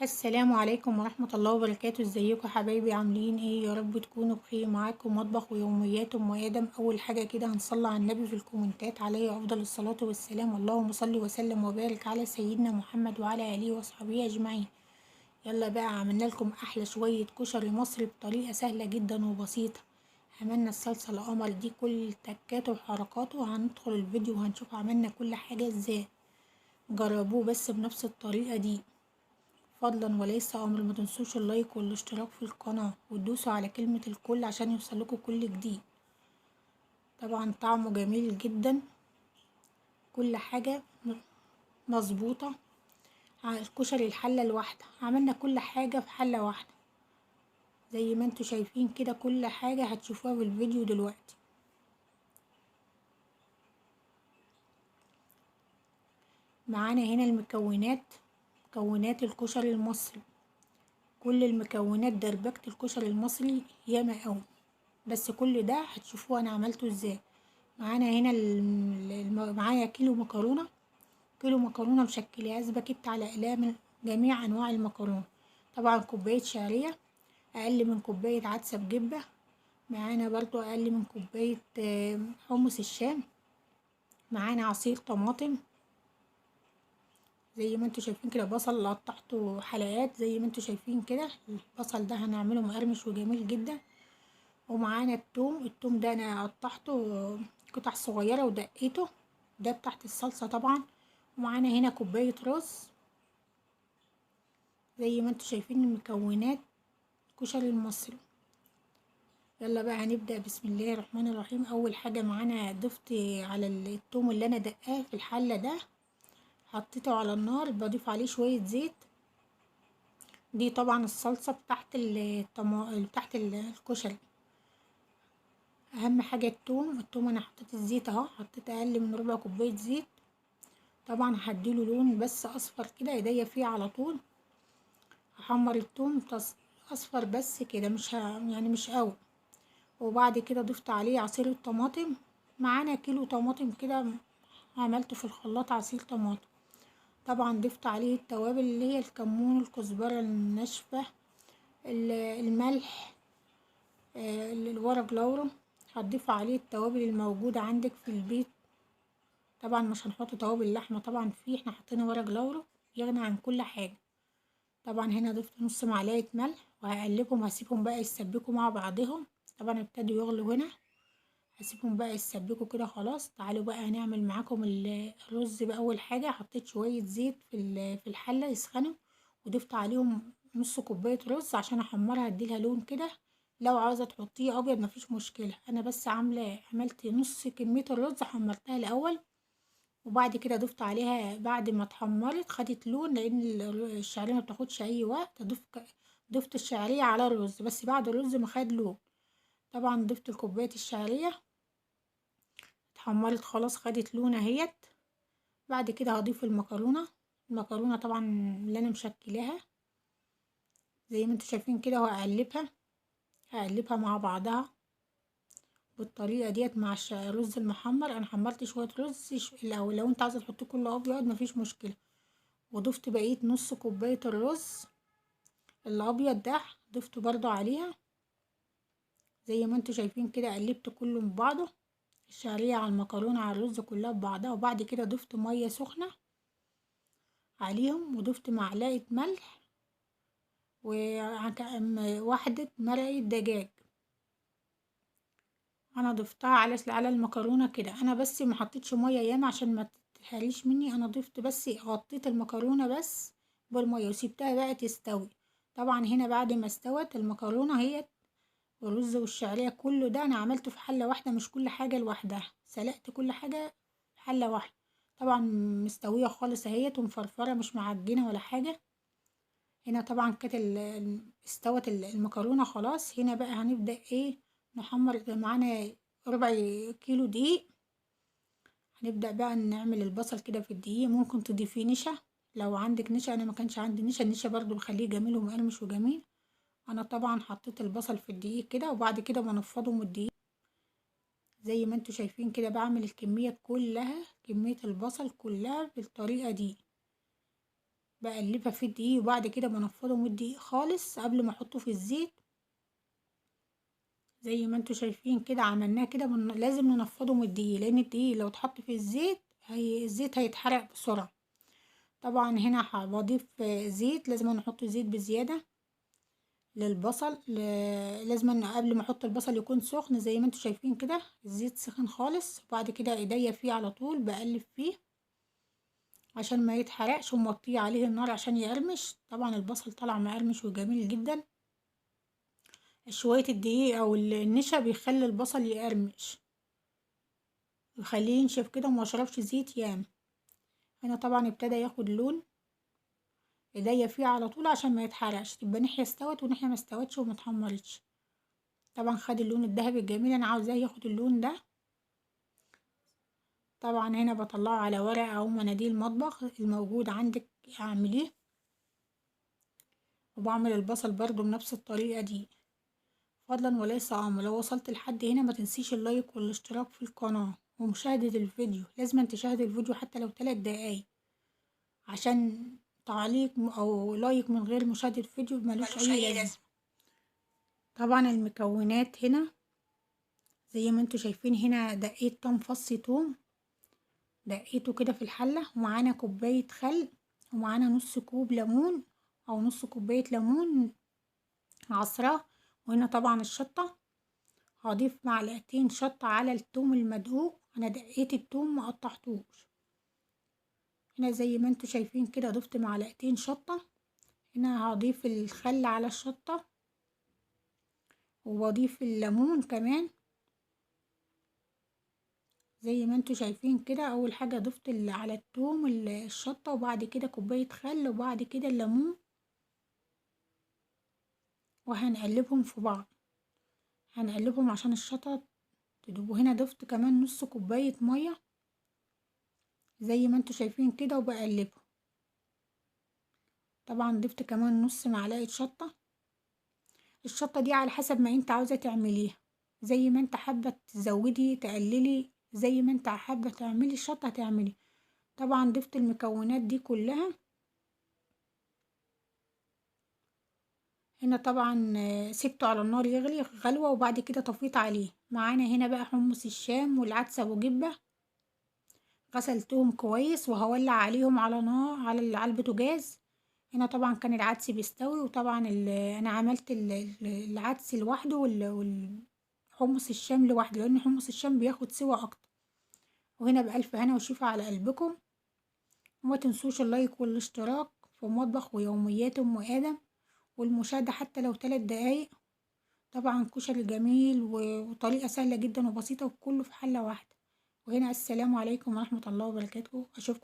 السلام عليكم ورحمة الله وبركاته. ازيكم حبايبي؟ عاملين ايه؟ يا رب تكونوا بخير. معاكم مطبخ ويوميات ام ادم. اول حاجة كده هنصلي على النبي في الكومنتات عليه افضل الصلاة والسلام. اللهم صل وسلم وبارك على سيدنا محمد وعلى اله وصحبه اجمعين. يلا بقى، عملنا لكم احلى شوية كشري مصري بطريقة سهلة جدا وبسيطة. عملنا الصلصة القمر دي كل تكاته وحركاته، هندخل الفيديو وهنشوف عملنا كل حاجة ازاي. جربوه بس بنفس الطريقة دي فضلا وليس امر. ما تنسوش اللايك والاشتراك في القناة وتدوسوا على كلمة الكل عشان يوصلكوا كل جديد. طبعا طعمه جميل جدا، كل حاجة مظبوطة. الكشري الحلة الواحدة، عملنا كل حاجة في حلة واحدة زي ما انتوا شايفين كده. كل حاجة هتشوفوها في الفيديو دلوقتي. معانا هنا المكونات، مكونات الكشري المصري. كل المكونات دربكة الكشري المصري ياما اوي، بس كل ده هتشوفوه انا عملته ازاي. معانا هنا معايا كيلو مكرونة، كيلو مكرونة مشكلة اسباجيت على اقلام جميع انواع المكرونة. طبعا كوباية شعرية، اقل من كوباية عدسة بجبة. معانا برضو اقل من كوباية حمص الشام. معانا عصير طماطم زي ما انتوا شايفين كده. بصل قطعته حلقات زي ما انتوا شايفين كده. البصل ده هنعمله مقرمش وجميل جدا. ومعانا التوم ده انا قطعته قطع صغيرة ودقيته، ده تحت الصلصة طبعا. ومعانا هنا كوباية رز زي ما انتوا شايفين المكونات كشري المصري. يلا بقى هنبدأ. بسم الله الرحمن الرحيم. اول حاجة معانا ضفت على التوم اللي انا دقاه في الحلة ده، حطيته على النار، بضيف عليه شوية زيت. دي طبعا الصلصة بتاعت بتاعت الكشري. اهم حاجة التوم انا حطيت الزيت اهو، حطيت اقل من ربع كوباية زيت. طبعا هديله لون بس اصفر كده، ايديا فيه على طول. هحمر التوم اصفر بس كده، مش يعني مش قوي. وبعد كده ضفت عليه عصير الطماطم. معانا كيلو طماطم كده، عملته في الخلاط عصير طماطم. طبعا ضفت عليه التوابل اللي هي الكمون، الكزبرة الناشفة، الملح، الورق لورا. هتضيف عليه التوابل الموجودة عندك في البيت. طبعا مش هنحط توابل لحمة، طبعا فيه احنا حطينا ورق لورا يغني عن كل حاجة. طبعا هنا ضفت نص معلقة ملح وهقلبهم، هسيبهم بقى يتسبكوا مع بعضهم. طبعا ابتدوا يغلوا هنا، هسيبهم بقى يتسبكوا كده. خلاص تعالوا بقى هنعمل معاكم الرز. بقى اول حاجة حطيت شوية زيت في الحلة يسخنوا، وضفت عليهم نص كوباية رز عشان احمرها اديلها لون كده. لو عاوزة تحطيه ابيض مفيش مشكلة، انا بس عملت نص كمية الرز حمرتها الاول. وبعد كده ضفت عليها بعد ما اتحمرت خدت لون، لان الشعرية ما بتاخدش اي وقت. ضفت الشعرية على الرز بس بعد الرز ما خد لون. طبعا ضفت الكوباية الشعرية، اتحمرت خلاص خدت لون اهيت. بعد كده هضيف المكرونة طبعا اللي انا مشكلاها زي ما انتوا شايفين كده، هقلبها مع بعضها بالطريقة ديت مع الرز المحمر. انا حمرت شوية رز الاول، لو انت عايزة تحطيه كله ابيض مفيش مشكلة. وضفت بقية نص كوباية الرز الابيض ده، ضفته برضو عليها زي ما انتوا شايفين كده. قلبت كله من بعضه، الشعرية على المكرونة على الرز كلها ببعضها. وبعد كده ضفت مية سخنة عليهم، وضفت معلقة ملح وواحدة مرقة دجاج. انا ضفتها على المكرونة كده. انا بس ما حطيتش مية ياما عشان ما تتهريش مني. انا ضفت بس، غطيت المكرونة بس بالمية وسيبتها بقى تستوي. طبعا هنا بعد ما استوت المكرونة هي والرز والشعرية كله ده انا عملته في حلة واحدة، مش كل حاجة لوحدها، سلقت كل حاجة في حلة واحدة. طبعا مستوية خالص اهيت ومفرفرة مش معجنة ولا حاجة. هنا طبعا كانت استوت المكرونة خلاص. هنا بقى هنبدأ ايه، نحمر. معانا ربع كيلو دقيق. هنبدأ بقى نعمل البصل كده في الدقيق. ممكن تضيفيه نشا لو عندك نشا، انا ما كانش عندي نشا. النشا برضو بخليه جميل ومقرمش وجميل. انا طبعا حطيت البصل في الدقيق كده، وبعد كده بنفضه من الدقيق زي ما انتوا شايفين كده. بعمل الكمية كلها، كمية البصل كلها بالطريقة دي. بقلبها في الدقيق، وبعد كده بنفضه من الدقيق خالص قبل ما احطه في الزيت. زي ما انتوا شايفين كده عملناه كده، لازم ننفضه من الدقيق، لان الدقيق لو اتحط في الزيت الزيت هيتحرق بسرعة. طبعا هنا بضيف زيت، لازم نحط زيت بزيادة للبصل. لازم قبل ما احط البصل يكون سخن، زي ما انتوا شايفين كده الزيت سخن خالص، وبعد كده ايديا فيه على طول بقلب فيه عشان ما يتحرقش، وموطيه عليه النار عشان يقرمش. طبعا البصل طلع مقرمش وجميل جدا. شوية الدقيق او النشا بيخلي البصل يقرمش، يخليه ينشف كده وما يشربش زيت ياما. هنا طبعا ابتدى ياخد لون، ايديا فيه على طول عشان ما يتحرقش، تبقى ناحية استوت وناحية ما استوتش وما اتحمرتش. طبعا خد اللون الذهبي الجميل، انا عاوزاه ياخد اللون ده. طبعا هنا بطلعه على ورقة او مناديل مطبخ الموجود عندك اعمليه. وبعمل البصل برضو بنفس الطريقة دي، فضلا وليس امر. لو وصلت لحد هنا ما تنسيش اللايك والاشتراك في القناة ومشاهدة الفيديو، لازم تشاهد الفيديو حتى لو 3 دقايق، عشان تعليق او لايك من غير مشاهدة الفيديو ملوش اي لازمة. طبعا المكونات هنا زي ما انتوا شايفين، هنا دقيت كام فص توم، دقيته كده في الحلة، ومعانا كوباية خل، ومعانا نص كوب ليمون او نص كوباية ليمون عصراه. وهنا طبعا الشطة، هضيف معلقتين شطة على التوم المدقوق، انا دقيت التوم ما قطعتوش. هنا زي ما انتوا شايفين كده ضفت معلقتين شطة. هنا هضيف الخل على الشطة، وبضيف الليمون كمان زي ما انتوا شايفين كده. اول حاجة ضفت على التوم الشطة، وبعد كده كوباية خل، وبعد كده الليمون، وهنقلبهم في بعض، هنقلبهم عشان الشطة تدوب. هنا ضفت كمان نص كوباية مية زي ما انتوا شايفين كده وبقلبهم. طبعا ضفت كمان نص معلقة شطة. الشطة دي على حسب ما انت عاوزة تعمليها، زي ما انت حابة تزودي تقللي، زي ما انت حابة تعملي الشطة هتعملي. طبعا ضفت المكونات دي كلها. هنا طبعا سبته على النار يغلي غلوة، وبعد كده طفيت عليه. معانا هنا بقى حمص الشام والعدس ابو جبة، غسلتهم كويس وهولع عليهم على نار على البوتاجاز. هنا طبعا كان العدس بيستوي، وطبعا انا عملت العدس لوحده والحمص الشام لوحده، لان حمص الشام بياخد سوا اكتر. وهنا بألف هنا وشفا على قلبكم. وما تنسوش اللايك والاشتراك في مطبخ ويوميات ام ادم، والمشاهدة حتى لو 3 دقايق. طبعا كشري جميل وطريقة سهلة جدا وبسيطة، وكله في حلة واحدة. وهنا السلام عليكم ورحمة الله وبركاته. اشوفكم